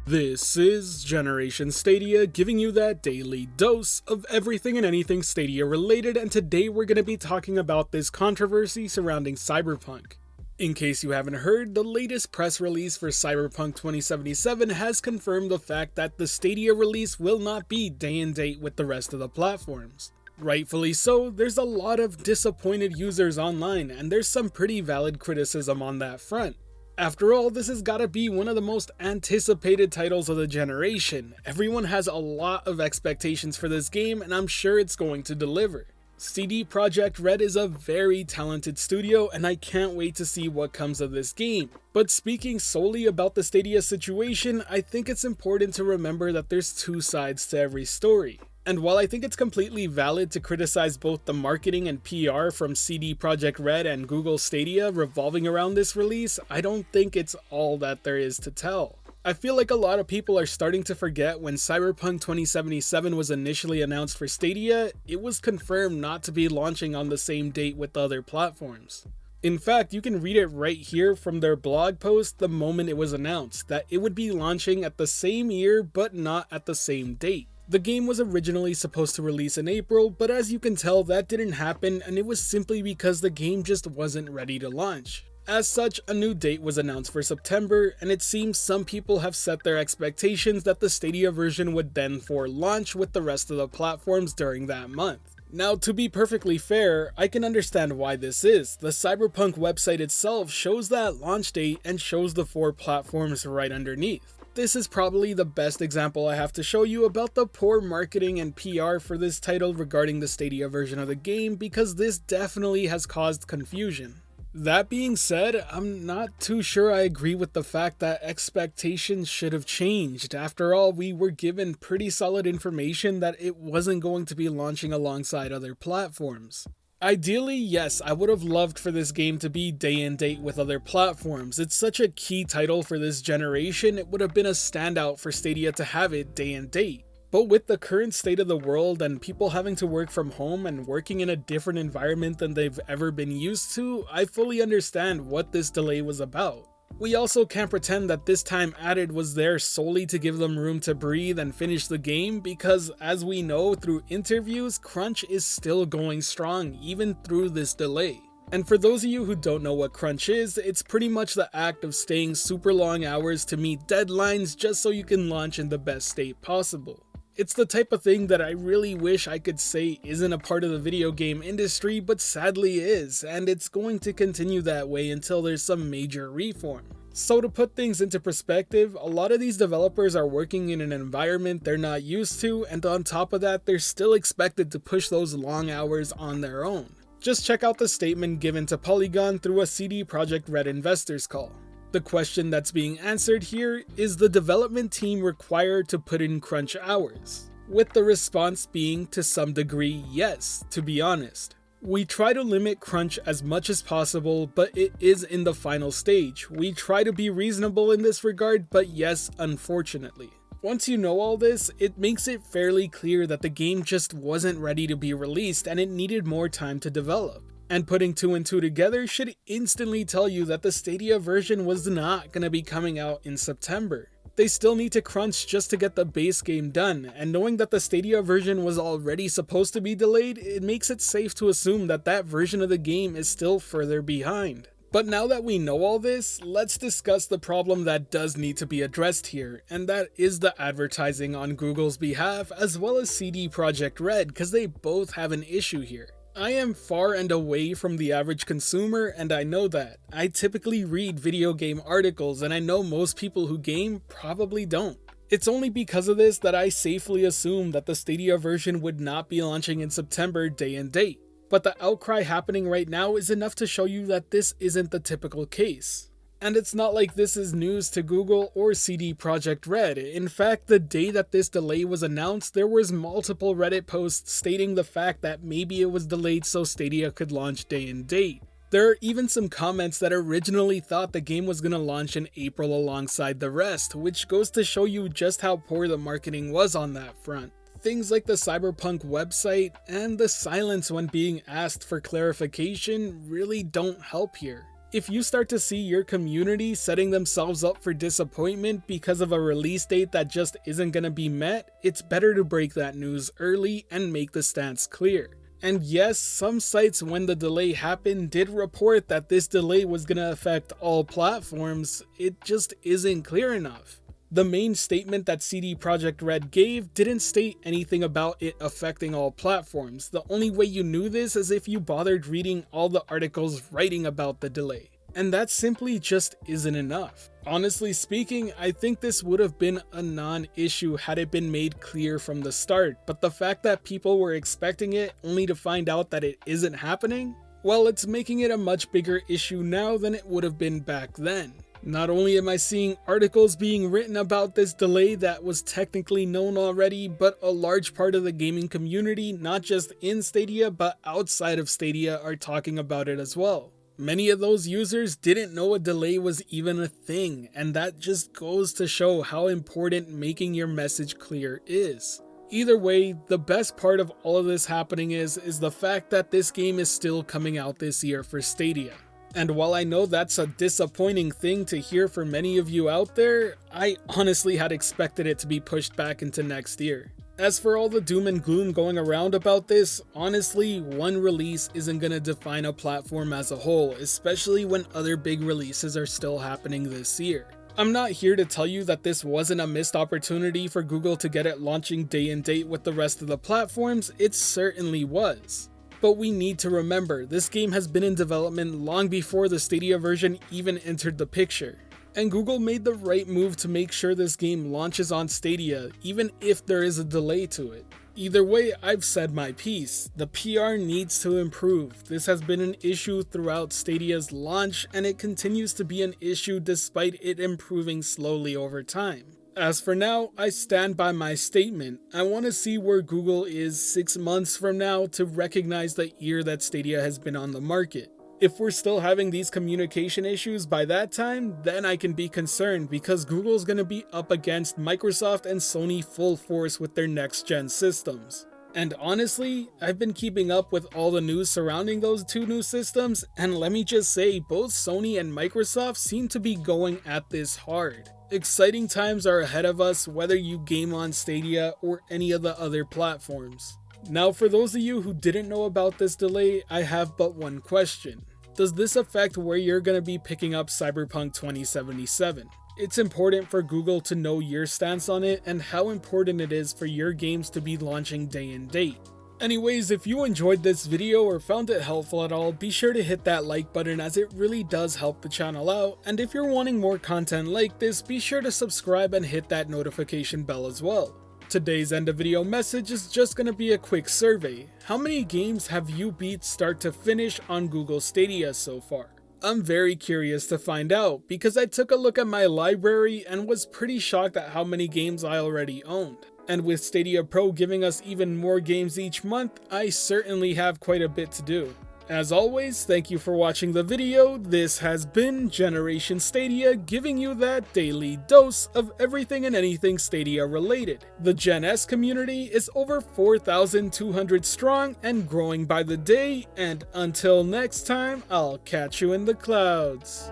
This is Generation Stadia, giving you that daily dose of everything and anything Stadia related, and today we're going to be talking about this controversy surrounding Cyberpunk. In case you haven't heard, the latest press release for Cyberpunk 2077 has confirmed the fact that the Stadia release will not be day and date with the rest of the platforms. Rightfully so, there's a lot of disappointed users online, and there's some pretty valid criticism on that front. After all, this has gotta be one of the most anticipated titles of the generation. Everyone has a lot of expectations for this game, and I'm sure it's going to deliver. CD Projekt Red is a very talented studio, and I can't wait to see what comes of this game. But speaking solely about the Stadia situation, I think it's important to remember that there's two sides to every story. And while I think it's completely valid to criticize both the marketing and PR from CD Projekt Red and Google Stadia revolving around this release, I don't think it's all that there is to tell. I feel like a lot of people are starting to forget when Cyberpunk 2077 was initially announced for Stadia, it was confirmed not to be launching on the same date with the other platforms. In fact, you can read it right here from their blog post the moment it was announced, that it would be launching at the same year but not at the same date. The game was originally supposed to release in April, but as you can tell that didn't happen, and it was simply because the game just wasn't ready to launch. As such, a new date was announced for September, and it seems some people have set their expectations that the Stadia version would then launch with the rest of the platforms during that month. Now, to be perfectly fair, I can understand why this is. The Cyberpunk website itself shows that launch date and shows the 4 platforms right underneath. This is probably the best example I have to show you about the poor marketing and PR for this title regarding the Stadia version of the game, because this definitely has caused confusion. That being said, I'm not too sure I agree with the fact that expectations should have changed. After all, we were given pretty solid information that it wasn't going to be launching alongside other platforms. Ideally, yes, I would have loved for this game to be day and date with other platforms. It's such a key title for this generation, it would have been a standout for Stadia to have it day and date. But with the current state of the world and people having to work from home and working in a different environment than they've ever been used to, I fully understand what this delay was about. We also can't pretend that this time added was there solely to give them room to breathe and finish the game, because as we know through interviews, crunch is still going strong even through this delay. And for those of you who don't know what crunch is, it's pretty much the act of staying super long hours to meet deadlines just so you can launch in the best state possible. It's the type of thing that I really wish I could say isn't a part of the video game industry, but sadly is, and it's going to continue that way until there's some major reform. So to put things into perspective, a lot of these developers are working in an environment they're not used to, and on top of that, they're still expected to push those long hours on their own. Just check out the statement given to Polygon through a CD Projekt Red investors call. The question that's being answered here is the development team required to put in crunch hours? With the response being to some degree yes, to be honest. We try to limit crunch as much as possible, but it is in the final stage. We try to be reasonable in this regard, but yes, unfortunately. Once you know all this, it makes it fairly clear that the game just wasn't ready to be released and it needed more time to develop. And putting 2 and 2 together should instantly tell you that the Stadia version was not going to be coming out in September. They still need to crunch just to get the base game done, and knowing that the Stadia version was already supposed to be delayed, it makes it safe to assume that that version of the game is still further behind. But now that we know all this, let's discuss the problem that does need to be addressed here, and that is the advertising on Google's behalf as well as CD Projekt Red, because they both have an issue here. I am far and away from the average consumer, and I know that. I typically read video game articles, and I know most people who game probably don't. It's only because of this that I safely assume that the Stadia version would not be launching in September day and date. But the outcry happening right now is enough to show you that this isn't the typical case. And it's not like this is news to Google or CD Projekt Red. In fact, the day that this delay was announced, there was multiple Reddit posts stating the fact that maybe it was delayed so Stadia could launch day and date. There are even some comments that originally thought the game was going to launch in April alongside the rest, which goes to show you just how poor the marketing was on that front. Things like the Cyberpunk website and the silence when being asked for clarification really don't help here. If you start to see your community setting themselves up for disappointment because of a release date that just isn't gonna be met, it's better to break that news early and make the stance clear. And yes, some sites when the delay happened did report that this delay was gonna affect all platforms, it just isn't clear enough. The main statement that CD Projekt Red gave didn't state anything about it affecting all platforms. The only way you knew this is if you bothered reading all the articles writing about the delay. And that simply just isn't enough. Honestly speaking, I think this would have been a non-issue had it been made clear from the start, but the fact that people were expecting it only to find out that it isn't happening, well, it's making it a much bigger issue now than it would have been back then. Not only am I seeing articles being written about this delay that was technically known already, but a large part of the gaming community, not just in Stadia but outside of Stadia, are talking about it as well. Many of those users didn't know a delay was even a thing, and that just goes to show how important making your message clear is. Either way, the best part of all of this happening is the fact that this game is still coming out this year for Stadia. And while I know that's a disappointing thing to hear for many of you out there, I honestly had expected it to be pushed back into next year. As for all the doom and gloom going around about this, honestly, one release isn't gonna define a platform as a whole, especially when other big releases are still happening this year. I'm not here to tell you that this wasn't a missed opportunity for Google to get it launching day and date with the rest of the platforms, it certainly was. But we need to remember, this game has been in development long before the Stadia version even entered the picture. And Google made the right move to make sure this game launches on Stadia, even if there is a delay to it. Either way, I've said my piece. The PR needs to improve. This has been an issue throughout Stadia's launch, and it continues to be an issue despite it improving slowly over time. As for now, I stand by my statement. I want to see where Google is 6 months from now to recognize the year that Stadia has been on the market. If we're still having these communication issues by that time, then I can be concerned because Google's going to be up against Microsoft and Sony full force with their next-gen systems. And honestly, I've been keeping up with all the news surrounding those two new systems, and let me just say, both Sony and Microsoft seem to be going at this hard. Exciting times are ahead of us whether you game on Stadia or any of the other platforms. Now for those of you who didn't know about this delay, I have but one question. Does this affect where you're going to be picking up Cyberpunk 2077? It's important for Google to know your stance on it and how important it is for your games to be launching day and date. Anyways, if you enjoyed this video or found it helpful at all, be sure to hit that like button as it really does help the channel out, and if you're wanting more content like this, be sure to subscribe and hit that notification bell as well. Today's end of video message is just gonna be a quick survey. How many games have you beat start to finish on Google Stadia so far? I'm very curious to find out because I took a look at my library and was pretty shocked at how many games I already owned. And with Stadia Pro giving us even more games each month, I certainly have quite a bit to do. As always, thank you for watching the video. This has been Generation Stadia, giving you that daily dose of everything and anything Stadia related. The Gen S community is over 4,200 strong and growing by the day, and until next time, I'll catch you in the clouds.